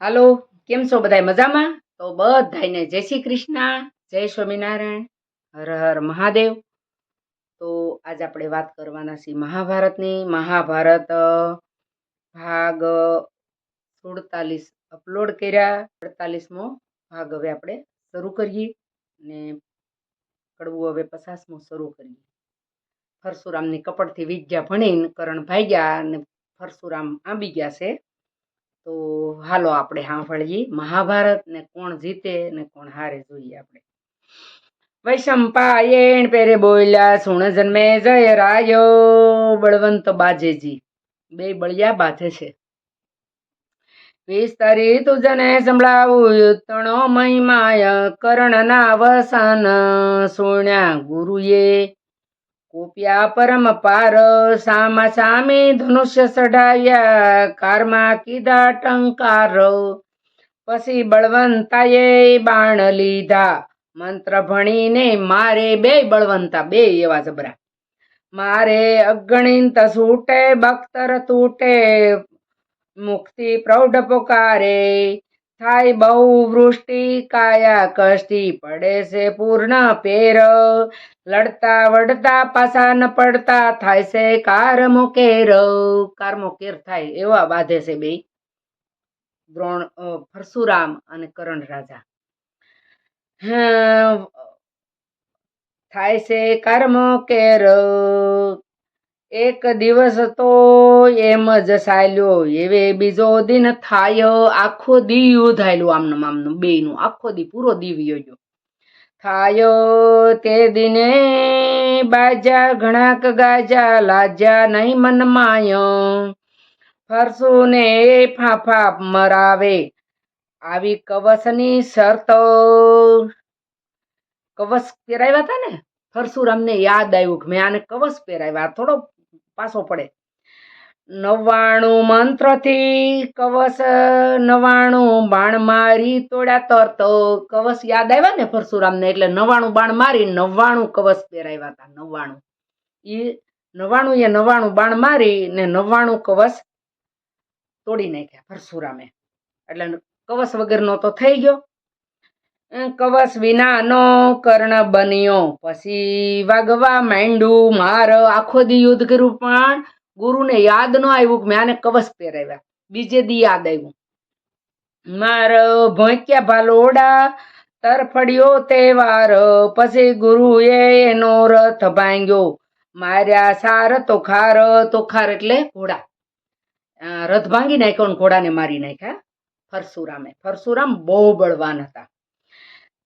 હાલો, કેમ છો બધાય મજામાં? તો બધાયને જય શ્રી કૃષ્ણ, જય સ્વામિનારાયણ, હર હર મહાદેવ. તો આજે આપણે વાત કરવાના છીએ મહાભારતની. મહાભારત ભાગ 47 અપલોડ કર્યા. 48મો ભાગ હવે આપણે શરૂ કરીએ ને કડવું હવે 50મો શરૂ કરીએ. પરશુરામની કપડથી વિદ્યા ભણીને કરણ ભાગ્યા અને પરશુરામ આંબી ગયા છે. તો હાલો આપણે સાંભળીએ મહાભારત ને કોણ જીતે ને કોણ હારે જોઈએ આપણે. વૈશંપાયણ પેરે બોલ્યા સુણ જન્મે જય રાયો બળવંત બાજેજી બે બળિયા બાજે છે. વિસ્તારી તુજને સંભળાવું યુતણો મહિમાય કર્ણના વસન સુણ્યા ગુરુએ કોપ્યા પરમ પાર સામા સામે ધનુષ્ય ચઢાવ્યા કારમાં કીધા ટંકાર પછી બળવંતાએ બાણ લીધા મંત્ર ભણીને મારે બે બળવંતા બે એવા જબરા મારે અગણિત છૂટે બખ્તર તૂટે મુક્તિ પ્રૌઢ પોકારે થાય બહુ વૃષ્ટિ કાયા કષ્ટી પડે છે પૂર્ણ પેર લડતા વડતા પાછા ન પડતા થાય છે કારમો કેર થાય એવા બાંધે છે બે દ્રોણ પરશુરામ અને કરણ રાજા. થાય છે કર્મો કેર. એક દિવસ તો એમ જ ચાલ્યો એવે બીજો દિન થાય આખો દી યુદ્ધ આયલું આમનું બે નું આખો દી પૂરો દી ગયો થાય તે દિને બાજા ઘણાક ગાજા લાજા નહીં મન માય ફરસુને ફાફા મરાવે આવી કવચની શરત. કવચ પહેરાવ્યા હતા ને પરશુરામને યાદ આવ્યું કે મેં આને કવચ પહેરાવ્યા થોડો પાછો પડે. 99 મંત્રથી કવચ 99 બાણ મારી તોડ્યા તરત કવચ યાદ આવ્યા ને પરશુરામને એટલે 99 બાણ મારી 99 કવચ પહેરાવ્યા હતા. 99 બાણ મારી ને 99 કવચ તોડી નાખ્યા પરશુરામે એટલે કવચ વગરનો તો થઈ ગયો. કવચ વિનાનો કર્ણ બન્યો પછી વાગવા માંડ્યું માર આખો દી યુદ્ધ કર્યું પણ ગુરુને યાદ ન આવ્યું કે મેં આને કવચ પહેરાવ્યા. બીજે દી યાદ આવ્યું માર ભોંક્યા ભાલોડા તરફડ્યો તહેવાર પછી ગુરુએ એનો રથ ભાંગ્યો માર્યા સાર તોખાર એટલે ઘોડા રથ ભાંગી નાખ્યો ને ઘોડાને મારી નાખ્યા પરશુરામે. પરશુરામ બહુ બળવાન હતા.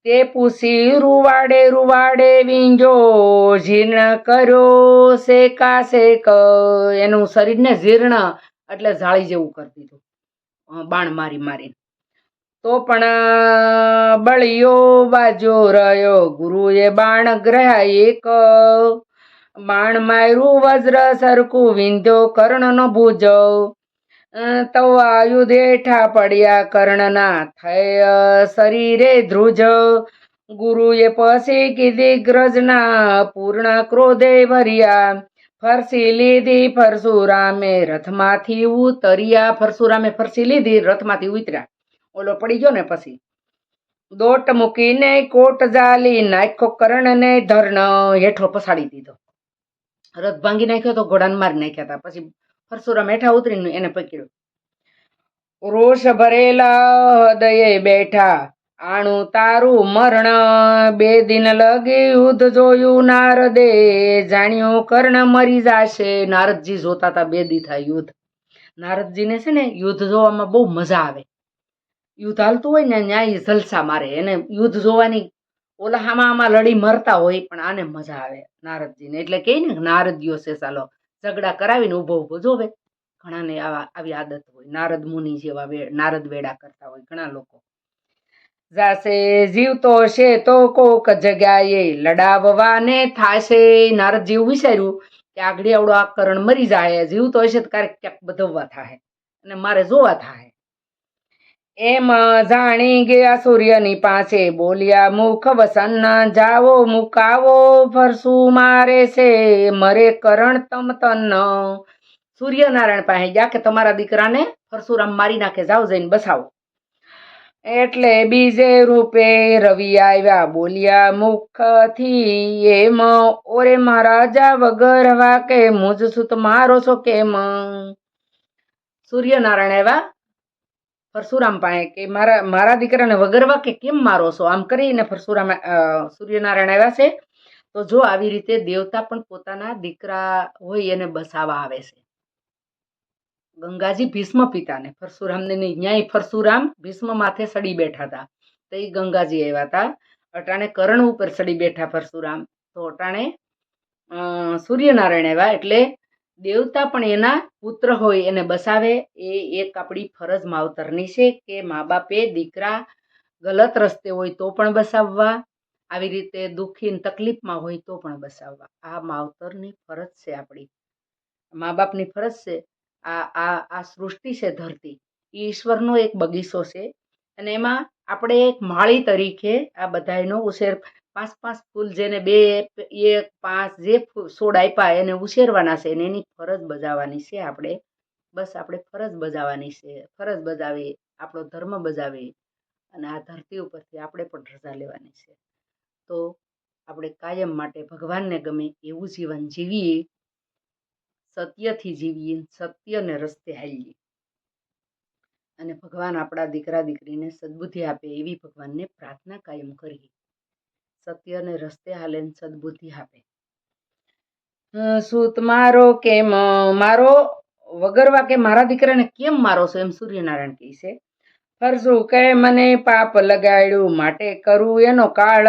તે પૂછી રૂવાડે વિંજો જીર્ણ કર્યો શેકા શેક એનું શરીરને જીર્ણ એટલે જાળી જેવું કરી દીધું બાણ મારી. તો પણ બળિયો બાજો રહ્યો ગુરુએ બાણ ગ્રહ્યા એક બાણ માર્યું વજ્ર સરખું વિંધ્યો કર્ણનો ભુજ તો આયુધ હેઠા પડ્યા કર્ણના થયા શરીરે ધ્રુજ. ગુરુએ પછી કીધી ગ્રજના પૂર્ણ ક્રોધે ભર્યા ફરસી લીધી પરશુરામે રથમાંથી ઉતર્યા. પરશુરામે ફરસી લીધી રથમાંથી ઉતર્યા. ઓલો પડી ગયો ને પછી દોટ મૂકીને કોટ જાલી નાખ્યો કર્ણને ધર્ણ હેઠો પસાડી દીધો. રથ ભાંગી નાખ્યો તો ઘોડાને મારી નાખ્યા હતા. પછી પરશુરામ હેઠા ઉતરીને એને પકડ્યો. રોષ ભરેલા હૃદયે બેઠા આણું તારું મરણ બે દિન લગી યુદ્ધ જોયું નારદે જાણ્યું કર્ણ મરી જાશે. નારદજી જોતા હતા 2 દી થાય યુદ્ધ. નારદજીને છે ને યુદ્ધ જોવામાં બહુ મજા આવે. યુદ્ધ હાલતું હોય ને ન્યાય જલસા મારે એને યુદ્ધ જોવાની. ઓલા આમાં લડી મરતા હોય પણ આને મજા આવે નારદજીને એટલે કે ને નારદીઓ છે ચાલો ઝઘડા કરાવીને ઉભો જોવે. ઘણાને આવી આદત હોય. નારદ મુનિ જેવા નારદ વેડા કરતા હોય ઘણા લોકો. જાશે જીવતો છે તો કોક જગ્યાએ લડાવવાને થાશે. નારદજી એવું વિચાર્યું કે આગળ આવડો આ કરણ મરી જાય જીવતો હશે તો ક્યાંક બધવવા થાય અને મારે જોવા થાય. એમ જાણી ગયા સૂર્યની પાસે બોલ્યા મુખ વસન જાવો મુકાવો ફરસુ મારે છે મરે કરણ તમ તન. સૂર્યનારાયણ પાસે ગયા કે તમારા દીકરાને પરશુરામ મારી નાખે જાઓ જઈને બસાવો. એટલે બીજે રૂપે રવિ આવ્યા બોલ્યા મુખથી એમ ઓરે મહારાજા વગર વાકે મુજ સુત મારો છો કેમ. સૂર્યનારાયણ આવ્યા પરશુરામ પાસે કે મારા દીકરાને વગર વાકે કેમ મારો છો, આમ કરીને સૂર્યનારાયણ આવ્યા છે. તો જો આવી રીતે દેવતા પણ પોતાના દીકરા હોય એને બસાવા આવે છે. ગંગાજી ભીષ્મ પિતાને પરશુરામને નહીં, ન્યાય પરશુરામ ભીષ્મ માથે સડી બેઠા હતા તો એ ગંગાજી આવ્યા હતા. અટાણે કર્ણ ઉપર સડી બેઠા પરશુરામ, તો અટાણે સૂર્યનારાયણ આવ્યા. એટલે દેવતા પણ એના પુત્ર હોય એને બસાવે. એ એક આપણી ફરજ માવતરની છે કે મા બાપે દીકરા ગલત રસ્તે હોય તો પણ બસાવવા, આવી રીતે દુઃખી તકલીફમાં હોય તો પણ બસાવવા. આ માવતરની ફરજ છે, આપણી મા બાપની ફરજ છે. આ સૃષ્ટિ છે ધરતી, એ ઈશ્વરનો એક બગીચો છે અને એમાં આપણે એક માળી તરીકે આ બધાનો ઉછેર 5-5 ફૂલ જેને 2, 1, 5 જે છોડ આપ્યા એને ઉછેરવાના છે અને એની ફરજ બજાવવાની છે આપણે. બસ આપણે ફરજ બજાવવાની છે, ફરજ બજાવી આપણો ધર્મ બજાવી અને આ ધરતી ઉપરથી આપણે પણ રજા લેવાની છે. તો આપણે કાયમ માટે ભગવાનને ગમે એવું જીવન જીવીએ, સત્યથી જીવીએ, સત્યને રસ્તે હાલીએ અને ભગવાન આપણા દીકરા દીકરીને સદબુદ્ધિ આપે એવી ભગવાનને પ્રાર્થના કાયમ કરીએ. સત્યને રસ્તે હાલે સદબુદ્ધિ આપે. સૂત મારો કેમ મારો વગર વાકે મારા દીકરાને કેમ મારો છો, એમ સૂર્યનારાયણ કહે છે. ફરસું કહે મને પાપ લગાડ્યું માટે કરું એનો કાળ.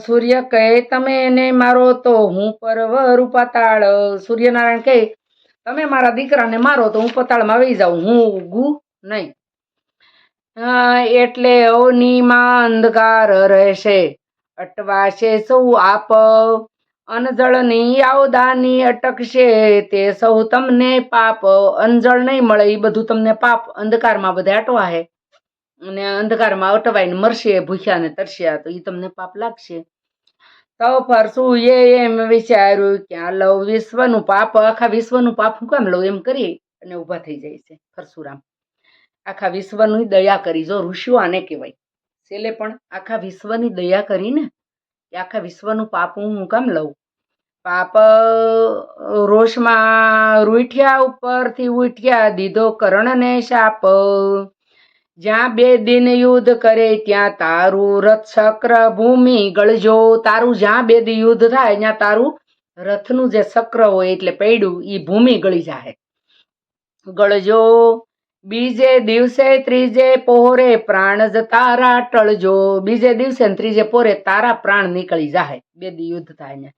સૂર્ય કહે તમે એને મારો તો હું પરવરું પાતાળ. સૂર્યનારાયણ કહે તમે મારા દીકરાને મારો તો હું પતાળમાં વહી જાઉં, હું ઉગું નહીં. એટલે અવનીમાં અંધકાર રહેશે, અટવાશે સૌ આપ. અનજળની આવદાની અટકશે તે સૌ તમને પાપ. અનજળ નહીં મળે એ બધું તમને પાપ, અંધકારમાં બધા અટવાહે અને અંધકારમાં અટવાઈને મરશે ભૂખ્યા ને તરસ્યા તો એ તમને પાપ લાગશે. તો ફરસું એમ વિચાર્યું ક્યાં લઉં વિશ્વનું પાપ, આખા વિશ્વનું પાપ હું કામ લઉં, એમ કરી અને ઊભા થઈ જાય છે પરશુરામ. આખા વિશ્વની દયા કરી, જો ઋષિઓ આને કહેવાય. છેલ્લે પણ આખા વિશ્વની દયા કરીને કે આખા વિશ્વનું પાપ હું કામ લઉં. પાપ રોષમાં રૂઠ્યા ઉપરથી ઉઠ્યા દીધો કર્ણને શાપ. જ્યાં 2 દિન યુદ્ધ કરે ત્યાં તારું રથ ચક્ર ભૂમિ ગળજો. તારું જ્યાં 2 દિન યુદ્ધ થાય ત્યાં તારું રથનું જે ચક્ર હોય એટલે પૈડું એ ભૂમિ ગળી જાય, ગળજો. બીજે દિવસે ત્રીજે પોરે પ્રાણ જ તારા ટળજો. બીજે દિવસે ને ત્રીજે પોરે તારા પ્રાણ નીકળી જાય, 2 દી યુદ્ધ થાય ને.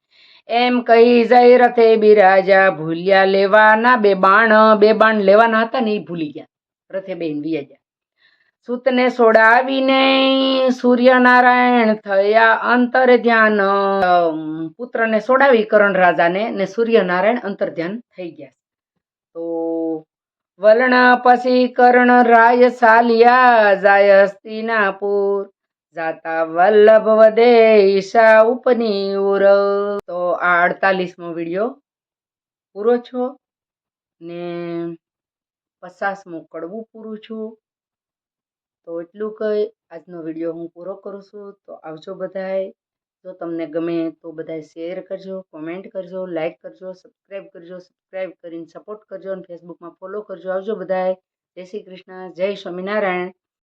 એમ કહી જય રથે બિરાજા ભૂલ્યા લેવાના 2 બાણ. 2 બાણ લેવાના હતા ને એ ભૂલી ગયા, રથે બેન વિયા ગયા. સૂતને સોડાવીને સૂર્યનારાયણ થયા અંતર ધ્યાન. પુત્રને સોડાવી કરણ રાજાને ને સૂર્યનારાયણ અંતર ધ્યાન થઈ ગયા. તો વલણ પછી કર્ણ રાય ચાલ્યા જાય હસ્તિનાપુર. જાતા વલ્લભ વદે ઈશા ઉપની ઉર. તો આ 48મો વિડીયો પૂરો છો ને 50મું કડવું પૂરું છું. તો એટલું કહી આજનો વિડીયો હું પૂરો કરું છું. તો આવજો બધાય. જો તમને ગમે તો બધાય શેર કરજો, કોમેન્ટ કરજો, લાઈક કરજો, સબસ્ક્રાઈબ કરજો. સબસ્ક્રાઈબ કરીને સપોર્ટ કરજો અને ફેસબુકમાં ફોલો કરજો. આવજો બધાય. જય શ્રી કૃષ્ણ, જય સ્વામિનારાયણ.